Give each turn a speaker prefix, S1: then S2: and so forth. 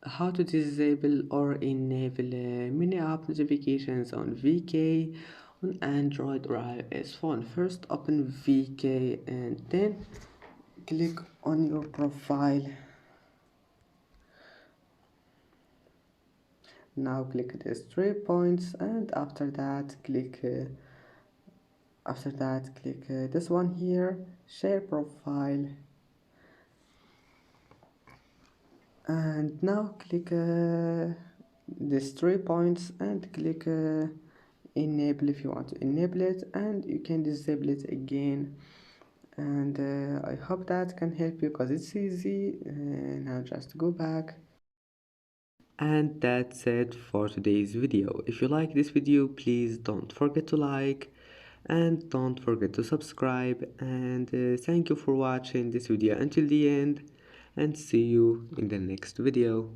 S1: how to disable or enable mini app notifications on VK on Android or iOS phone. First open VK and then click on your profile. Now click these 3 points and after that click this one here, share profile, and now click these 3 points and click enable if you want to enable it, and you can disable it again. And I hope that can help you because it's easy. Now just go back. And that's it for today's video. If you like this video, please don't forget to like and don't forget to subscribe, and thank you for watching this video until the end, and see you in the next video.